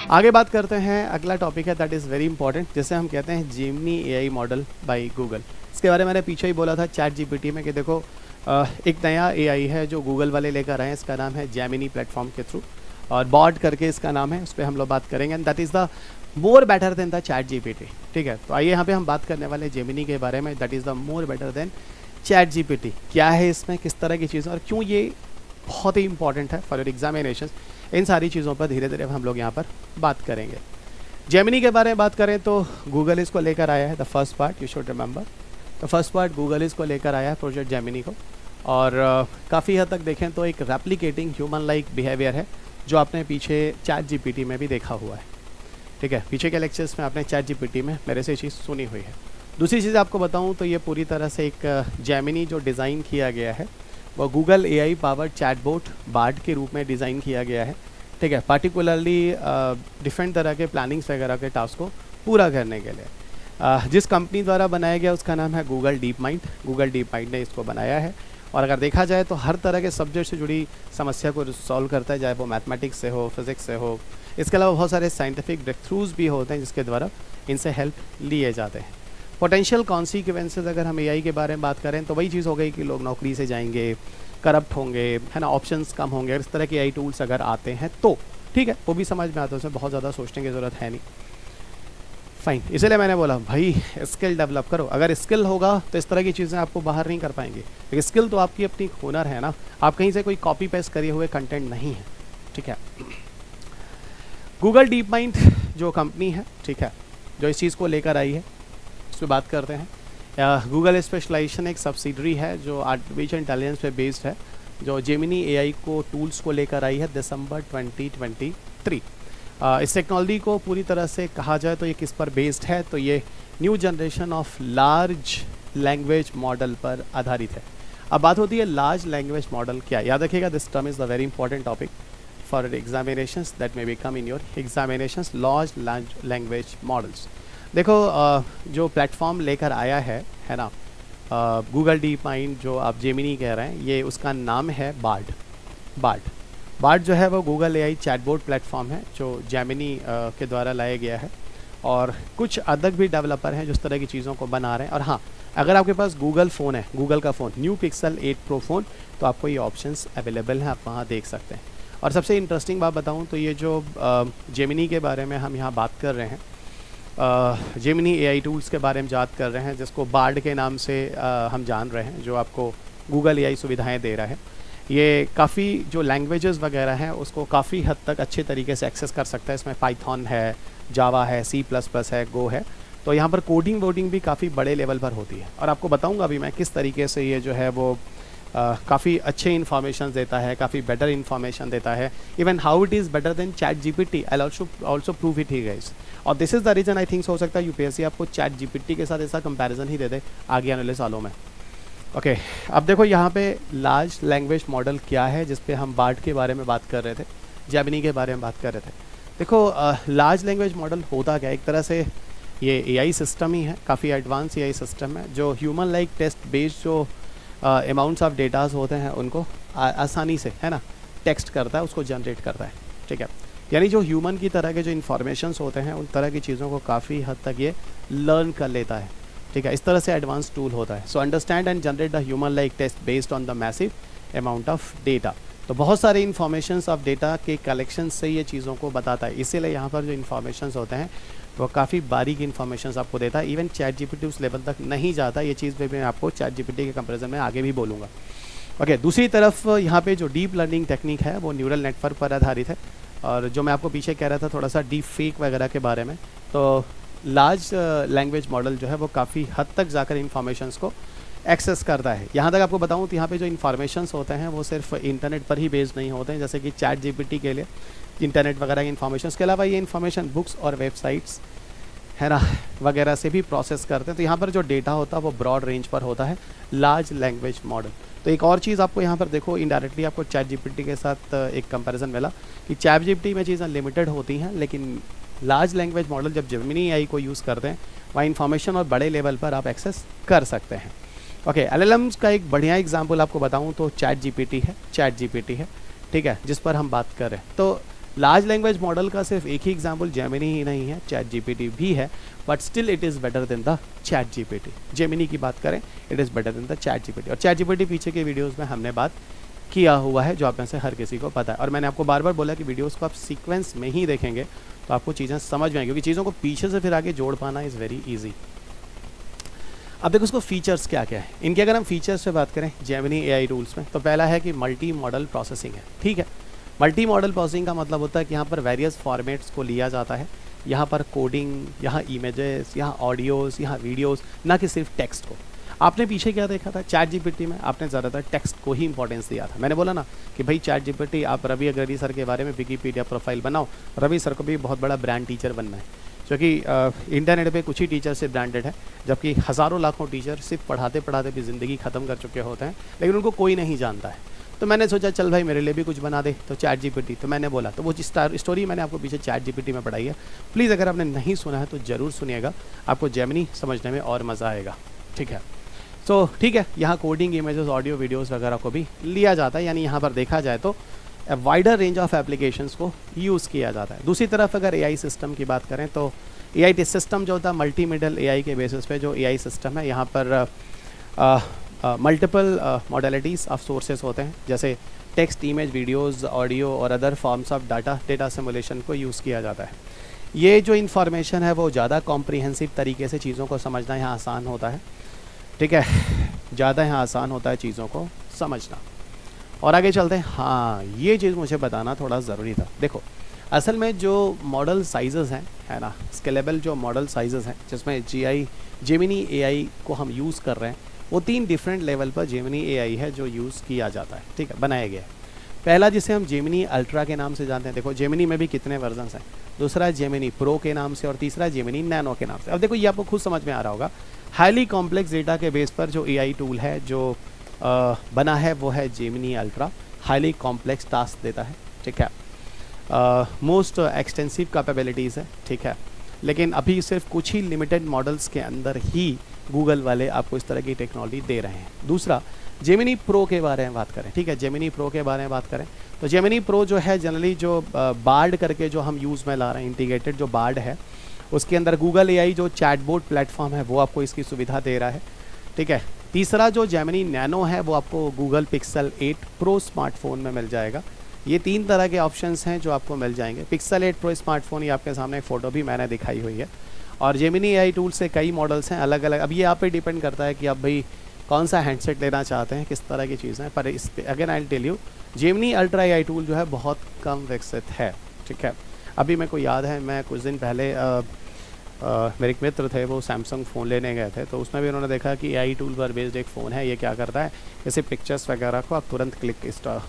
आगे बात करते हैं, अगला टॉपिक है दैट इज़ वेरी इंपॉर्टेंट, जिसे हम कहते हैं Gemini AI model by Google. इसके बारे में मैंने पीछे ही बोला था चैट जीपीटी में कि देखो एक नया एआई है जो गूगल वाले लेकर आए हैं, इसका नाम है जेमिनी प्लेटफॉर्म के थ्रू, और बॉट करके इसका नाम है, उस पर हम लोग बात करेंगे, and that is the more better than the chat GPT. ठीक है, तो आइए यहाँ पे हम बात करने वाले जेमिनी के बारे में, that is the more better than chat GPT. क्या है इसमें, किस तरह की चीज़ें, और क्यों ये बहुत ही इंपॉर्टेंट है फॉर योर एग्जामिनेशन, इन सारी चीज़ों पर धीरे धीरे हम लोग यहाँ पर बात करेंगे। जेमिनी के बारे में बात करें तो गूगल इसको लेकर आया है, the first part you should remember, the first part Google इसको लेकर आया है प्रोजेक्ट जेमिनी को, और काफ़ी हद तक देखें तो एक रेप्लिकेटिंग ह्यूमन लाइक बिहेवियर है जो आपने पीछे चैट जीपीटी में भी देखा हुआ है। ठीक है, पीछे के लेक्चर्स में आपने चैट जीपीटी में मेरे से चीज़ सुनी हुई है। दूसरी चीज़ आपको बताऊँ तो ये पूरी तरह से एक जेमिनी जो डिज़ाइन किया गया है वो Google AI powered chatbot Bard के रूप में डिज़ाइन किया गया है। ठीक है, पार्टिकुलरली डिफरेंट तरह के प्लानिंग्स वगैरह के टास्क को पूरा करने के लिए जिस कंपनी द्वारा बनाया गया उसका नाम है Google deep mind. Google deep mind ने इसको बनाया है, और अगर देखा जाए तो हर तरह के सब्जेक्ट से जुड़ी समस्या को सॉल्व करता है, चाहे वो मैथमेटिक्स से हो, फिज़िक्स से हो। इसके अलावा बहुत सारे साइंटिफिक ब्रेक थ्रूज भी होते हैं जिसके द्वारा इनसे हेल्प लिए जाते हैं। पोटेंशियल कॉन्सिक्वेंसेज अगर हम एआई के बारे में बात करें तो वही चीज़ हो गई कि लोग नौकरी से जाएंगे, करप्ट होंगे, है ना, ऑप्शंस कम होंगे, इस तरह के एआई टूल्स अगर आते हैं तो ठीक है, वो भी समझ में आता है, उसमें बहुत ज़्यादा सोचने की ज़रूरत है नहीं। फाइन, इसलिए मैंने बोला भाई स्किल डेवलप करो। अगर स्किल होगा तो इस तरह की चीज़ें आपको बाहर नहीं कर पाएंगे, लेकिन स्किल तो आपकी अपनी हुनर है ना, आप कहीं से कोई कॉपी पेस्ट करे हुए कंटेंट नहीं है। ठीक है, गूगल डीप माइंड जो कंपनी है, ठीक है, जो इस चीज़ को लेकर आई है उस पर बात करते हैं। गूगल स्पेशलाइजेशन एक सब्सिडरी है जो आर्टिफिशियल इंटेलिजेंस पे बेस्ड है, जो जेमिनी एआई को टूल्स को लेकर आई है दिसंबर 2023। इस टेक्नोलॉजी को पूरी तरह से कहा जाए तो ये किस पर बेस्ड है, तो ये new generation of large language model पर आधारित है। अब बात होती है लार्ज लैंग्वेज मॉडल क्या, याद रखिएगा this term is the very important topic for examinations that may be come in your examinations, large language models. देखो जो प्लेटफॉर्म लेकर आया है ना, गूगल डीप माइंड जो आप जेमिनी कह रहे हैं, ये उसका नाम है बार्ड जो है वो गूगल एआई चैटबॉट प्लेटफॉर्म है जो जेमिनी के द्वारा लाया गया है, और कुछ अलग भी डेवलपर हैं जो इस तरह की चीज़ों को बना रहे हैं। और हाँ, अगर आपके पास गूगल फ़ोन है, गूगल का phone new pixel 8 pro phone, तो आपको ये ऑप्शंस अवेलेबल हैं, आप वहाँ देख सकते हैं। और सबसे इंटरेस्टिंग बात बताऊँ तो ये जो जेमिनी के बारे में हम यहाँ बात कर रहे हैं, जेमिनी एआई टूल्स के बारे में बात कर रहे हैं, जिसको बार्ड के नाम से हम जान रहे हैं, जो आपको गूगल एआई सुविधाएं दे रहा है। ये काफ़ी जो लैंग्वेजेस वगैरह हैं उसको काफ़ी हद तक अच्छे तरीके से एक्सेस कर सकता है। इसमें पाइथन है, जावा है, C++ है, गो है, तो यहाँ पर कोडिंग वोडिंग भी काफ़ी बड़े लेवल पर होती है। और आपको बताऊँगा अभी मैं किस तरीके से ये जो है वो काफ़ी अच्छे इन्फॉर्मेशन देता है, काफ़ी बेटर इन्फॉर्मेशन देता है। Even how it is better than ChatGPT, I also prove it ही गाइस। और this is the reason I think हो सकता है यूपीएससी आपको चैट जीपीटी के साथ ऐसा कंपैरिजन ही दे दे आगे आने वाले सालों में। ओके, अब देखो यहाँ पे लार्ज लैंग्वेज मॉडल क्या है, जिस पे हम बार्ड के बारे में बात कर रहे थे, जेमिनी के बारे में बात कर रहे थे। देखो लार्ज लैंग्वेज मॉडल होता क्या, एक तरह से ये एआई सिस्टम ही है, काफ़ी एडवांस एआई सिस्टम है, जो ह्यूमन लाइक टेस्ट बेस्ड जो अमाउंट्स ऑफ डेटाज होते हैं उनको आसानी से, है ना, टेक्स्ट करता है, उसको जनरेट करता है। ठीक है, यानी जो ह्यूमन की तरह के जो इन्फॉर्मेशंस होते हैं उन तरह की चीज़ों को काफ़ी हद तक ये लर्न कर लेता है। ठीक है, इस तरह से एडवांस टूल होता है। So understand and generate the human like text based on the massive amount of data. तो बहुत सारे इन्फॉर्मेशंस ऑफ डेटा के कलेक्शन से ये चीज़ों को बताता है, इसीलिए यहाँ पर जो इन्फॉर्मेशंस होते हैं वो काफ़ी बारीक इन्फॉर्मेशन आपको देता है। इवन चैट जीपीटी उस लेवल तक नहीं जाता, ये चीज़ पे मैं आपको चैट जीपीटी के कंपैरिजन में आगे भी बोलूँगा। ओके, दूसरी तरफ यहाँ पे जो डीप लर्निंग टेक्निक है वो न्यूरल नेटवर्क पर आधारित है, और जो मैं आपको पीछे कह रहा था थोड़ा सा डीप फेक वगैरह के बारे में, तो लार्ज लैंग्वेज मॉडल जो है वो काफ़ी हद तक जाकर इन्फॉर्मेशंस को एक्सेस करता है। यहाँ तक आपको बताऊँ तो यहाँ पे जो इन्फॉर्मेशंस होते हैं वो सिर्फ इंटरनेट पर ही बेस्ड नहीं होते हैं, जैसे कि चैट जीपीटी के लिए इंटरनेट वगैरह की इन्फॉर्मेशन के अलावा ये इन्फॉर्मेशन बुक्स और वेबसाइट्स, है ना, वगैरह से भी प्रोसेस करते हैं। तो यहाँ पर जो डेटा होता है वो ब्रॉड रेंज पर होता है लार्ज लैंग्वेज मॉडल। तो एक और चीज़ आपको यहाँ पर देखो, इनडायरेक्टली आपको चैट जीपीटी के साथ एक कंपैरिजन मिला कि चैट जीपीटी में चीज़ें लिमिटेड होती हैं, लेकिन लार्ज लैंग्वेज मॉडल जब जेमिनी एआई को यूज़ करते हैं वहाँ इन्फॉर्मेशन और बड़े लेवल पर आप एक्सेस कर सकते हैं। ओके, LLMs का एक बढ़िया एग्जांपल आपको बताऊं तो चैट जीपीटी है, ठीक है, जिस पर हम बात कर रहे हैं। तो लार्ज लैंग्वेज मॉडल का सिर्फ एक ही एग्जांपल जेमिनी ही नहीं है, चैट जीपीटी भी है, but still it is better then the chat GPT. Gemini की बात करें, it is better then the chat GPT. और चैट जीपीटी पीछे के वीडियोज़ में हमने बात किया हुआ है, जो आप में से हर किसी को पता है। और मैंने आपको बार बार बोला कि वीडियोज़ को आप सीक्वेंस में ही देखेंगे तो आपको चीज़ें समझ में आएंगी, क्योंकि चीज़ों को पीछे से फिर आगे जोड़ पाना इज़ वेरी ईजी। अब देखो उसको फीचर्स क्या क्या है इनके। अगर हम फीचर्स से बात करें जेमिनी एआई टूल्स में, तो पहला है कि मल्टी मॉडल प्रोसेसिंग है, ठीक है। मल्टी मॉडल प्रोसेसिंग का मतलब होता है कि यहाँ पर वेरियस फॉर्मेट्स को लिया जाता है, यहाँ पर कोडिंग, यहाँ इमेजेस, यहाँ ऑडियोज़, यहाँ वीडियोज़, ना कि सिर्फ टेक्स्ट को। आपने पीछे क्या देखा था चैट जीपीटी में, आपने ज़्यादातर टेक्स्ट को ही इंपॉर्टेंस दिया था। मैंने बोला ना कि भाई चैट जीपीटी, आप रवि अग्रवाल सर के बारे में विकीपीडिया प्रोफाइल बनाओ, रवि सर को भी बहुत बड़ा ब्रांड टीचर बनना है, क्योंकि इंटरनेट पे कुछ ही टीचर से ब्रांडेड है, जबकि हज़ारों लाखों टीचर सिर्फ पढ़ाते पढ़ाते भी ज़िंदगी ख़त्म कर चुके होते हैं, लेकिन उनको कोई नहीं जानता है। तो मैंने सोचा चल भाई मेरे लिए भी कुछ बना दे, तो चैट जीपीटी। तो मैंने बोला, तो वो स्टोरी मैंने आपको पीछे चैट जीपीटी में पढ़ाई है। प्लीज़ अगर आपने नहीं सुना है तो ज़रूर सुनिएगा, आपको जेमिनी समझने में और मज़ा आएगा, ठीक है। तो ठीक है, यहाँ कोडिंग, इमेजेस, ऑडियो, वीडियोज़ वगैरह को भी लिया जाता है, यानी यहाँ पर देखा जाए तो वाइडर रेंज ऑफ एप्लीकेशंस को यूज़ किया जाता है। दूसरी तरफ अगर एआई सिस्टम की बात करें तो एआई सिस्टम जो होता है मल्टीमीडियल एआई के बेसिस पे जो एआई सिस्टम है, यहाँ पर मल्टीपल मॉडलिटीज़ ऑफ सोर्सेस होते हैं, जैसे टेक्स्ट, इमेज, वीडियोस, ऑडियो और other forms of data simulation को यूज़ किया जाता है। ये जो इन्फॉर्मेशन है वो ज़्यादा कॉम्प्रिहेंसिव तरीके से चीज़ों को समझना यहाँ आसान होता है, ठीक है, ज़्यादा यहाँ आसान होता है चीज़ों को समझना। और आगे चलते हैं। हाँ, ये चीज़ मुझे बताना थोड़ा ज़रूरी था। देखो असल में जो मॉडल साइजेस हैं, है ना, स्केलेबल जो मॉडल साइजेस हैं जिसमें जेमिनी एआई को हम यूज़ कर रहे हैं, वो 3 डिफरेंट लेवल पर जेमिनी एआई है जो यूज़ किया जाता है, ठीक है, बनाया गया है। पहला जिसे हम जेमिनी अल्ट्रा के नाम से जानते हैं, देखो जेमिनी में भी कितने वर्जन्स हैं, दूसरा जेमिनी प्रो के नाम से, और तीसरा जेमिनी नैनो के नाम से। अब देखो ये आपको खुद समझ में आ रहा होगा, हाईली कॉम्प्लेक्स डेटा के बेस पर जो एआई टूल है जो बना है वो है Gemini ultra. Highly complex task देता है, ठीक है, मोस्ट एक्सटेंसिव कैपेबिलिटीज़ है, ठीक है, लेकिन अभी सिर्फ कुछ ही लिमिटेड मॉडल्स के अंदर ही गूगल वाले आपको इस तरह की टेक्नोलॉजी दे रहे हैं। दूसरा जेमिनी प्रो के बारे में बात करें, ठीक है, जेमिनी प्रो के बारे में बात करें तो जेमिनी प्रो जो है जनरली जो बार्ड करके जो हम यूज़ में ला रहे हैं, इंटीग्रेटेड जो बार्ड है, उसके अंदर गूगल एआई जो चैटबॉट प्लेटफॉर्म है वो आपको इसकी सुविधा दे रहा है, ठीक है। तीसरा जो जेमिनी नैनो है वो आपको गूगल पिक्सल 8 प्रो स्मार्टफोन में मिल जाएगा। ये 3 तरह के ऑप्शंस हैं जो आपको मिल जाएंगे। पिक्सल 8 प्रो स्मार्टफोन, ये आपके सामने एक फ़ोटो भी मैंने दिखाई हुई है, और जेमिनी एआई टूल से कई मॉडल्स हैं अलग अलग। अब ये आप पे डिपेंड करता है कि आप भाई कौन सा हैंडसेट लेना चाहते हैं, किस तरह की चीज़ें हैं, पर इस again I tell you Gemini Ultra AI tool जो है बहुत कम विकसित है, ठीक है। अभी मेरे को याद है, मैं कुछ दिन पहले मेरे एक मित्र थे, वो सैमसंग फ़ोन लेने गए थे, तो उसमें भी उन्होंने देखा कि एआई टूल पर बेस्ड एक फ़ोन है। ये क्या करता है, जैसे पिक्चर्स वगैरह को आप तुरंत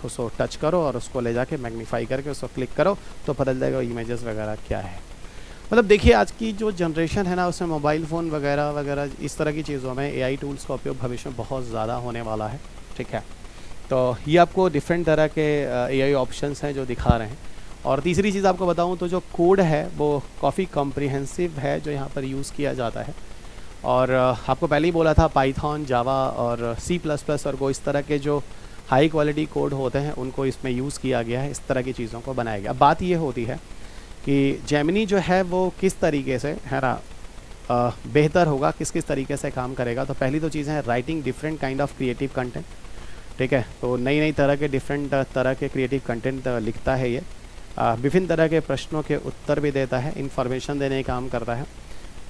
उसको टच करो और उसको ले जाके मैग्नीफाई करके उसको क्लिक करो तो पता चल जाएगा इमेजेस वगैरह क्या है। मतलब देखिए आज की जो जनरेशन है ना, उसमें मोबाइल फ़ोन वगैरह वगैरह इस तरह की चीज़ों में एआई टूल्स का उपयोग भविष्य में बहुत ज़्यादा होने वाला है, ठीक है। तो ये आपको डिफरेंट तरह के एआई ऑप्शंस हैं जो दिखा रहे हैं। और तीसरी चीज़ आपको बताऊं तो जो कोड है वो काफ़ी कॉम्प्रिहेंसिव है जो यहाँ पर यूज़ किया जाता है। और आपको पहले ही बोला था पाइथन, जावा और C++ और वो इस तरह के जो हाई क्वालिटी कोड होते हैं उनको इसमें यूज़ किया गया है, इस तरह की चीज़ों को बनाया गया। अब बात ये होती है कि जेमिनी जो है वो किस तरीके से, है ना, बेहतर होगा, किस किस तरीके से काम करेगा। तो पहली तो चीज़ें हैं writing different kind of creative content, ठीक है। तो नई नई तरह के डिफरेंट तरह के क्रिएटिव कंटेंट लिखता है ये, विभिन्न तरह के प्रश्नों के उत्तर भी देता है, इंफॉर्मेशन देने का काम करता है,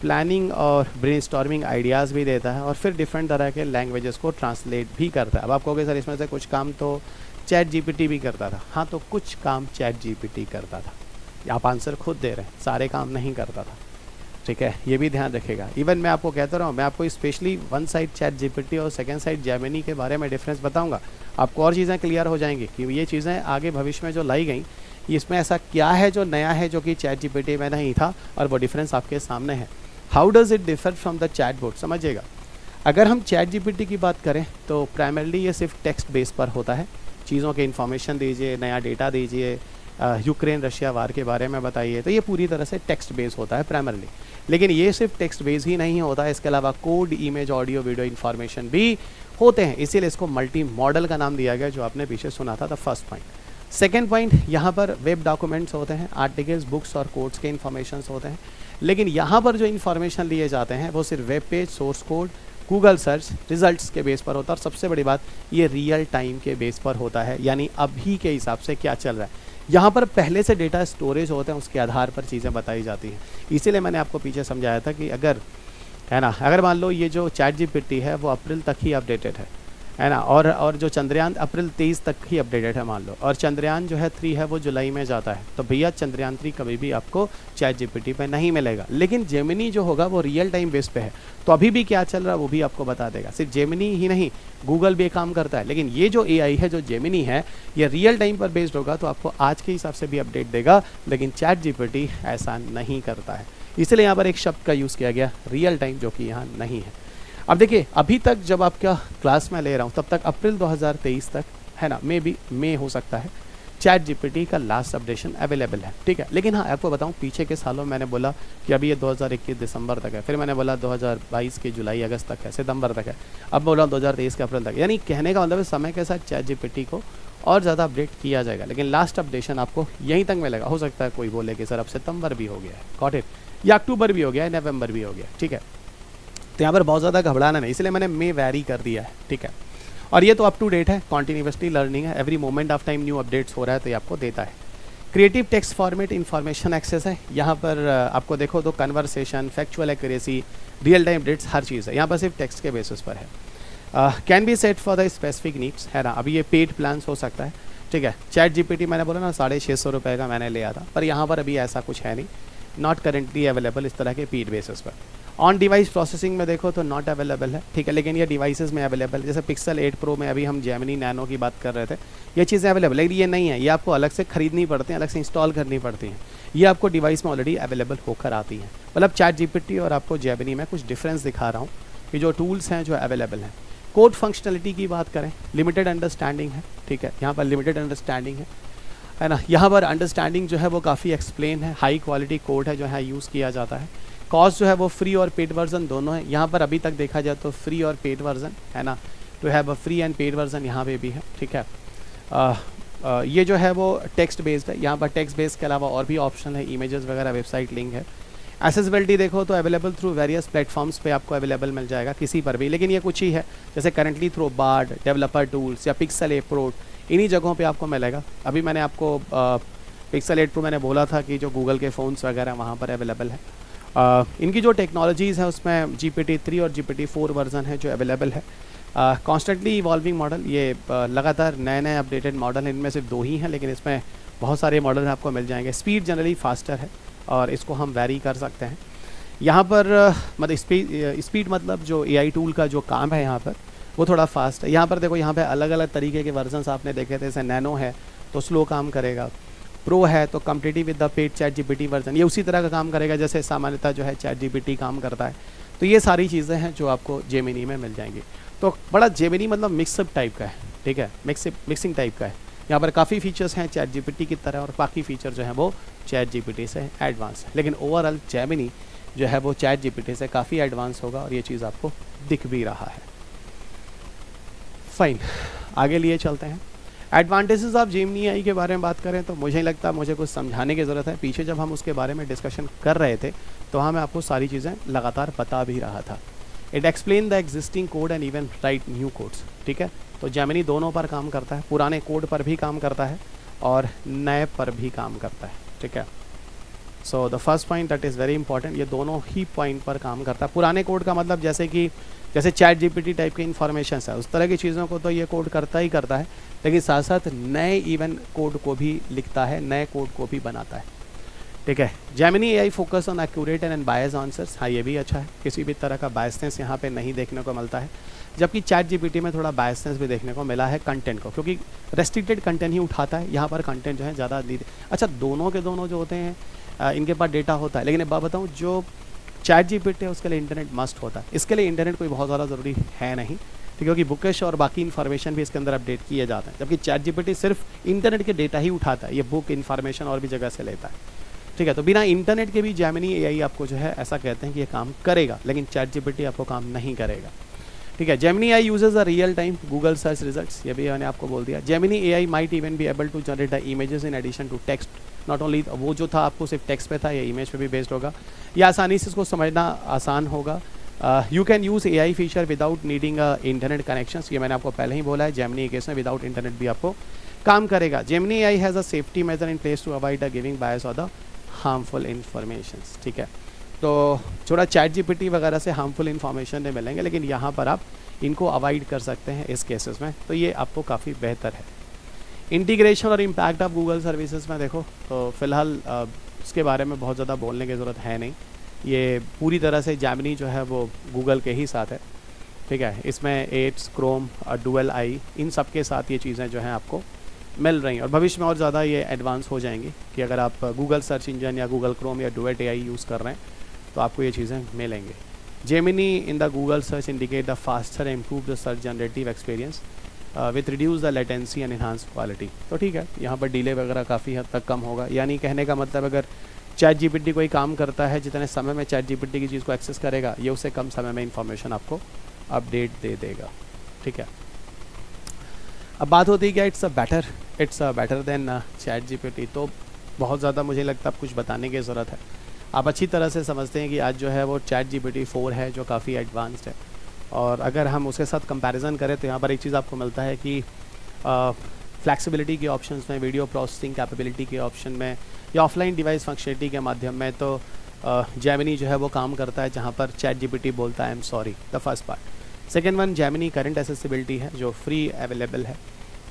प्लानिंग और ब्रेनस्टॉर्मिंग आइडियाज़ भी देता है, और फिर डिफरेंट तरह के लैंग्वेजेस को ट्रांसलेट भी करता है। अब आप कहोगे सर इसमें से कुछ काम तो चैट जीपीटी भी करता था। हाँ, तो कुछ काम चैट जीपीटी करता था, आप आंसर खुद दे रहे हैं, सारे काम नहीं करता था, ठीक है, ये भी ध्यान रखेगा। इवन मैं आपको कहता रहा हूँ, मैं आपको specially one side chat GPT और सेकंड साइड जेमिनी के बारे में डिफरेंस बताऊँगा, आपको और चीज़ें क्लियर हो जाएंगी कि ये चीज़ें आगे भविष्य में जो लाई गई इसमें ऐसा क्या है जो नया है जो कि चैट जीपीटी में नहीं था, और वो डिफरेंस आपके सामने है। How does it differ from the chatbot, समझिएगा। अगर हम चैट जीपीटी की बात करें तो प्राइमरली ये सिर्फ टेक्स्ट बेस पर होता है, चीज़ों के इन्फॉर्मेशन दीजिए, नया डेटा दीजिए, यूक्रेन रशिया वार के बारे में बताइए, तो ये पूरी तरह से टेक्स्ट बेस होता है प्राइमरली। लेकिन ये सिर्फ टेक्स्ट बेस ही नहीं होता है, इसके अलावा code, image, audio, video information भी होते हैं, इसीलिए इसको मल्टी मॉडल का नाम दिया गया, जो आपने पीछे सुना था the first point. Second point, यहाँ पर वेब डॉक्यूमेंट्स होते हैं, आर्टिकल्स, बुक्स और कोड्स के इन्फॉर्मेशन होते हैं। लेकिन यहाँ पर जो इन्फॉर्मेशन लिए जाते हैं वो सिर्फ web page, source code, Google search results के बेस पर होता है। और सबसे बड़ी बात, ये रियल टाइम के बेस पर होता है, यानी अभी के हिसाब से क्या चल रहा है। यहाँ पर पहले से डेटा स्टोरेज होते हैं, उसके आधार पर चीज़ें बताई जाती हैं। इसीलिए मैंने आपको पीछे समझाया था कि अगर है ना, अगर मान लो ये जो चैट जीपीटी है वो अप्रैल तक ही अपडेटेड है ना, और जो चंद्रयान अप्रैल 23 तक ही अपडेटेड है मान लो, और चंद्रयान जो है 3 है वो जुलाई में जाता है, तो भैया चंद्रयान 3 कभी भी आपको चैट जीपीटी पे नहीं मिलेगा। लेकिन जेमिनी जो होगा वो रियल टाइम बेस पे है, तो अभी भी क्या चल रहा है वो भी आपको बता देगा। सिर्फ जेमिनी ही नहीं, गूगल भी काम करता है, लेकिन ये जो एआई है, जो जेमिनी है, ये रियल टाइम पर बेस्ड होगा, तो आपको आज के हिसाब से भी अपडेट देगा। लेकिन चैट जीपीटी ऐसा नहीं करता है, इसलिए यहाँ पर एक शब्द का यूज़ किया गया रियल टाइम, जो कि यहाँ नहीं है। अब देखिए, अभी तक जब आपका क्लास में ले रहा हूँ तब तक अप्रैल 2023 तक है ना, मे हो सकता है चैट जीपीटी का लास्ट अपडेशन अवेलेबल है, ठीक है। लेकिन हाँ, आपको बताऊँ, पीछे के सालों मैंने बोला कि अभी ये 2021 दिसंबर तक है, फिर मैंने बोला 2022 के जुलाई अगस्त तक है, सितंबर तक है, अब बोला 2023 के अप्रैल तक। यानी कहने का मतलब है समय के साथ चैट जीपीटी को और ज़्यादा अपडेट किया जाएगा, लेकिन लास्ट अपडेशन आपको यहीं तक मिलेगा। हो सकता है कोई बोले कि सर अब सितंबर भी हो गया है, गॉट इट, या अक्टूबर भी हो गया है, नवंबर भी हो गया, ठीक है। तो यहाँ पर बहुत ज़्यादा घबराना नहीं, इसलिए मैंने मे वैरी कर दिया है, ठीक है। और ये तो अप टू डेट है, कॉन्टिन्यूसली लर्निंग है, every moment of time new updates हो रहा है, तो ये आपको देता है। Creative text format information access है, यहाँ पर आपको देखो तो conversation, factual accuracy, real time updates, हर चीज़ है यहाँ पर, सिर्फ टेक्स्ट के बेसिस पर है। Can be set for the specific needs, है ना। अभी ये पेड प्लान्स हो सकता है, ठीक है। चैट जीपीटी मैंने बोला ना 650 रुपये का मैंने लिया था, पर यहाँ पर अभी ऐसा कुछ है नहीं, नॉट करेंटली अवेलेबल इस तरह के पेड बेसिस पर। ऑन डिवाइस प्रोसेसिंग में देखो तो नॉट अवेलेबल है, ठीक है। लेकिन ये डिवाइसेस में अवेलेबल, जैसे पिक्सल 8 प्रो में अभी हम जेमिनी नैनो की बात कर रहे थे, ये चीज़ें अवेलेबल, लेकिन ये नहीं है, ये आपको अलग से खरीदनी पड़ती हैं, अलग से इंस्टॉल करनी पड़ती हैं। ये आपको डिवाइस में ऑलरेडी अवेलेबल होकर आती हैं। मतलब चैट जीपीटी और आपको जेमिनी में कुछ डिफरेंस दिखा रहा हूँ कि जो टूल्स हैं जो अवेलेबल हैं। कोड फंक्शनलिटी की बात करें, लिमिटेड अंडरस्टैंडिंग है, ठीक है। यहाँ पर लिमिटेड अंडरस्टैंडिंग है ना। यहाँ पर अंडरस्टैंडिंग जो है वो काफ़ी एक्सप्लेन है, हाई क्वालिटी कोड है जो है यूज़ किया जाता है। कॉस्ट जो है वो फ्री और पेड वर्जन दोनों है। यहाँ पर अभी तक देखा जाए तो फ्री और पेड वर्जन है ना, to have a free and paid version यहाँ पे भी है, ठीक है। ये जो है वो टेक्स्ट बेस्ड है, यहाँ पर टेक्स्ट बेस्ड के अलावा और भी ऑप्शन है, इमेजेस वगैरह, वेबसाइट लिंक है। एक्सेसिबिलिटी देखो तो अवेलेबल थ्रू वेरियस प्लेटफॉर्म्स पे आपको अवेलेबल मिल जाएगा, किसी पर भी, लेकिन ये कुछ ही है, जैसे currently through Bard, developer tools या पिक्सल 8 प्रो, इन्हीं जगहों पे आपको मिलेगा। अभी मैंने आपको पिक्सल 8 प्रो मैंने बोला था कि जो गूगल के फ़ोन्स वगैरह वहाँ पर अवेलेबल है। इनकी जो टेक्नोलॉजीज़ है उसमें GPT-3 और GPT-4 वर्जन है जो अवेलेबल है। कॉन्स्टेंटली इवॉल्विंग मॉडल, ये लगातार नए नए अपडेटेड मॉडल हैं, इनमें सिर्फ 2 ही हैं, लेकिन इसमें बहुत सारे मॉडल आपको मिल जाएंगे। स्पीड जनरली फास्टर है और इसको हम वैरी कर सकते हैं। यहाँ पर मतलब स्पीड मतलब जो AI टूल का जो काम है यहाँ पर वो थोड़ा फास्ट है। यहाँ पर देखो, यहाँ पे अलग अलग तरीके के वर्जन्स आपने देखे थे, जैसे नैनो है तो स्लो काम करेगा, प्रो है तो competitive with the paid chat GPT version, ये उसी तरह का काम करेगा जैसे सामान्यतः जो है चैट जीपीटी काम करता है। तो ये सारी चीज़ें हैं जो आपको जेमिनी में मिल जाएंगी। तो बड़ा जेमिनी मतलब मिक्सअप टाइप का है, ठीक है, मिक्सिंग टाइप का है। यहाँ पर काफ़ी फीचर्स हैं चैट जीपीटी की तरह, और बाकी फीचर जो हैं वो चैट जीपीटी से एडवांस है, लेकिन ओवरऑल जेमिनी जो है वो चैट जीपीटी से काफ़ी एडवांस होगा, और ये चीज़ आपको दिख भी रहा है। फाइन, आगे लिए चलते हैं। एडवांटेजेस ऑफ जेमिनी AI के बारे में बात करें तो मुझे नहीं लगता मुझे कुछ समझाने की ज़रूरत है। पीछे जब हम उसके बारे में डिस्कशन कर रहे थे तो हाँ, मैं आपको सारी चीज़ें लगातार बता भी रहा था। It explain the existing code and even right new codes, ठीक है। तो जेमिनी दोनों पर काम करता है, पुराने कोड पर भी काम करता है और नए पर भी काम करता है, ठीक है। So the first point that is very important, ये दोनों ही पॉइंट पर काम करता है। पुराने कोड का मतलब जैसे चैट जीपीटी टाइप के इन्फॉर्मेशन है, उस तरह की चीज़ों को तो ये कोड करता ही करता है, लेकिन साथ साथ नए इवन कोड को भी लिखता है, नए कोड को भी बनाता है, ठीक है। Gemini AI focus on accurate and bias answers, हाँ ये भी अच्छा है, किसी भी तरह का बायसनेस यहाँ पे नहीं देखने को मिलता है। जबकि चैट जीपीटी में थोड़ा बायसनेस भी देखने को मिला है कंटेंट को, क्योंकि रेस्ट्रिक्टेड कंटेंट ही उठाता है, यहाँ पर कंटेंट जो है ज़्यादा अच्छा दोनों के दोनों जो होते हैं इनके पास डेटा होता है। लेकिन एक बात बताऊँ, जो चैट जीपीटी है उसके लिए इंटरनेट मस्ट होता है। इसके लिए इंटरनेट कोई बहुत ज़्यादा ज़रूरी है नहीं, ठीक है, क्योंकि बुकिश और बाकी इन्फॉर्मेशन भी इसके अंदर अपडेट किए जाते हैं, जबकि चैट जीपीटी सिर्फ इंटरनेट के डेटा ही उठाता है, ये बुक इन्फॉर्मेशन और भी जगह से लेता है। ठीक है, तो बिना इंटरनेट के भी जेमिनी एआई आपको जो है ऐसा कहते हैं कि ये काम करेगा, लेकिन चैट जीपीटी आपको काम नहीं करेगा। ठीक है, Gemini AI uses a real time Google search results, ये भी मैंने आपको बोल दिया। Gemini AI might even be able to generate the images in addition to text, not only वो जो था आपको सिर्फ टेक्स्ट पे था, ये इमेज पे भी बेस्ड होगा। ये आसानी से इसको समझना आसान होगा। You can use AI feature without needing internet connections, ये मैंने आपको पहले ही बोला है। जेमिनी केस में विदाउट इंटरनेट भी आपको काम करेगा। Gemini AI has a safety measure in place to avoid the giving bias और द हार्मफुल इन्फॉर्मेशन। ठीक है, तो थोड़ा चैट जीपीटी वगैरह से हार्मफुल इन्फॉर्मेशन नहीं मिलेंगे, लेकिन यहाँ पर आप इनको अवॉइड कर सकते हैं इस केसेस में, तो ये आपको काफ़ी बेहतर है। इंटीग्रेशन और इम्पैक्ट ऑफ गूगल सर्विसेज में देखो तो फ़िलहाल इसके बारे में बहुत ज़्यादा बोलने की ज़रूरत है नहीं, ये पूरी तरह से जेमिनी जो है वो गूगल के ही साथ है। ठीक है, इसमें एड्स, क्रोम और डुअल आई, इन सब के साथ ये चीज़ें जो हैं आपको मिल रही हैं, और भविष्य में और ज़्यादा ये एडवांस हो जाएंगी कि अगर आप गूगल सर्च इंजन या गूगल क्रोम या डुएट एआई यूज़ कर रहे हैं तो आपको ये चीज़ें मिलेंगे। Gemini in the Google search indicate the faster and improve the search generative experience with reduce the latency and enhance quality. तो ठीक है, यहाँ पर डिले वगैरह काफ़ी हद तक कम होगा, यानी कहने का मतलब अगर चैट जीपीटी कोई काम करता है, जितने समय में चैट जीपीटी की चीज़ को एक्सेस करेगा, ये उससे कम समय में इंफॉर्मेशन आपको अपडेट दे देगा। ठीक है, अब बात होती है कि it's a better than chat GPT, तो बहुत ज़्यादा मुझे लगता है कुछ बताने की ज़रूरत है। आप अच्छी तरह से समझते हैं कि आज जो है वो चैट जीपीटी 4 है जो काफ़ी एडवांस्ड है, और अगर हम उसके साथ कंपैरिजन करें तो यहाँ पर एक चीज़ आपको मिलता है कि फ्लैक्सिबिलिटी के ऑप्शंस में, वीडियो प्रोसेसिंग कैपेबिलिटी के ऑप्शन में, या ऑफलाइन डिवाइस फंक्शनलिटी के माध्यम में, तो जेमिनी जो है वो काम करता है जहाँ पर चैट जीपीटी बोलता है I am sorry, the first part. Second one, Gemini current accessibility है जो फ्री अवेलेबल है,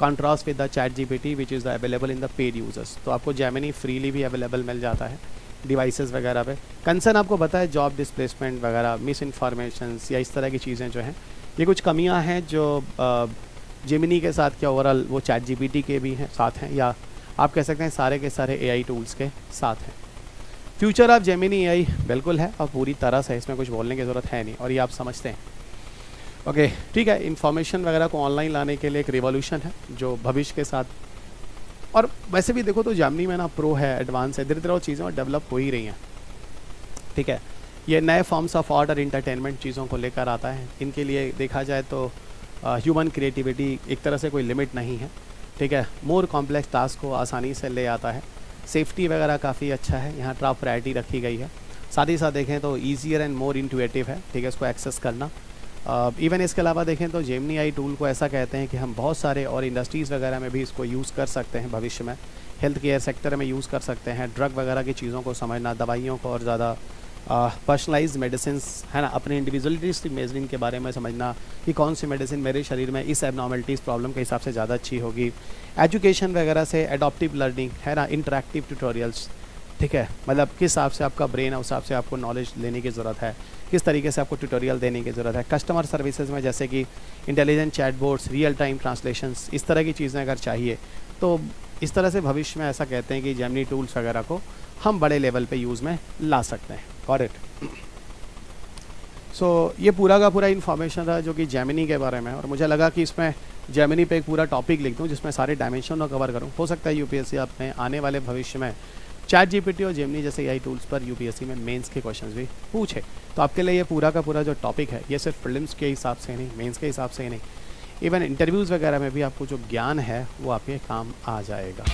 contrast with the chat GPT which is available in the paid users. तो आपको जेमिनी फ्रीली भी अवेलेबल मिल जाता है डिवाइसेस वगैरह पे। कंसर्न आपको पता है जॉब डिस्प्लेसमेंट वगैरह, मिस इन्फॉर्मेशंस या इस तरह की चीज़ें जो हैं, ये कुछ कमियां हैं जो जेमिनी के साथ क्या ओवरऑल वो चैट जीपीटी के भी हैं साथ हैं, या आप कह सकते हैं सारे के सारे एआई टूल्स के साथ हैं। फ्यूचर ऑफ जेमिनी एआई बिल्कुल है और पूरी तरह से, इसमें कुछ बोलने की ज़रूरत है नहीं, और ये आप समझते हैं। ओके, ठीक है, इन्फॉर्मेशन वगैरह को ऑनलाइन लाने के लिए एक रिवॉल्यूशन है जो भविष्य के साथ, और वैसे भी देखो तो जेमिनी में ना प्रो है, एडवांस है, धीरे धीरे वो चीज़ें और डेवलप हो ही रही हैं। ठीक है, ये नए फॉर्म्स ऑफ आर्ट और इंटरटेनमेंट चीज़ों को लेकर आता है। इनके लिए देखा जाए तो ह्यूमन क्रिएटिविटी एक तरह से कोई लिमिट नहीं है। ठीक है, मोर कॉम्प्लेक्स टास्क को आसानी से ले आता है। सेफ्टी वगैरह काफ़ी अच्छा है, यहाँ टॉप प्रायोरिटी रखी गई है। साथ ही साथ देखें तो ईजियर एंड मोर इंट्यूटिव है, ठीक है, इसको एक्सेस करना। इवन इसके अलावा देखें तो जेमिनी आई टूल को ऐसा कहते हैं कि हम बहुत सारे और इंडस्ट्रीज़ वगैरह में भी इसको यूज़ कर सकते हैं भविष्य में। हेल्थ केयर सेक्टर में यूज़ कर सकते हैं, ड्रग वगैरह की चीज़ों को समझना, दवाइयों को और ज़्यादा पर्सनलाइज मेडिसिन है ना, अपने इंडिविजुअलिटीज़ की मेजरिंग के बारे में समझना कि कौन सी मेडिसिन मेरे शरीर में इस एबनॉर्मलिटीज़ प्रॉब्लम के हिसाब से ज़्यादा अच्छी होगी। एजुकेशन वगैरह से एडॉप्टिव लर्निंग है ना, इंटरेक्टिव ट्यूटोरियल्स, ठीक है, मतलब किस हिसाब से आपका ब्रेन है उस हिसाब से आपको नॉलेज लेने की ज़रूरत है, किस तरीके से आपको ट्यूटोरियल देने की ज़रूरत है। कस्टमर सर्विसेज में जैसे कि इंटेलिजेंट चैटबोट्स, रियल टाइम ट्रांसलेशंस, इस तरह की चीज़ें अगर चाहिए तो इस तरह से भविष्य में ऐसा कहते हैं कि जेमिनी टूल्स वगैरह को हम बड़े लेवल पे यूज़ में ला सकते हैं। Got it. सो ये पूरा का पूरा इन्फॉर्मेशन था जो कि जेमिनी के बारे में, और मुझे लगा कि इसमें जेमिनी पे एक पूरा टॉपिक लिख दूँ जिसमें सारे डायमेंशन को कवर करूँ। हो सकता है यूपीएससी अपने आने वाले भविष्य में चैट जीपीटी और जेमिनी जैसे एआई टूल्स पर यूपीएससी में मेंस के क्वेश्चंस भी पूछे। तो आपके लिए ये पूरा का पूरा जो टॉपिक है ये सिर्फ प्रीलिम्स के हिसाब से नहीं, मेंस के हिसाब से ही नहीं, इवन इंटरव्यूज़ वगैरह में भी आपको जो ज्ञान है वो आपके काम आ जाएगा।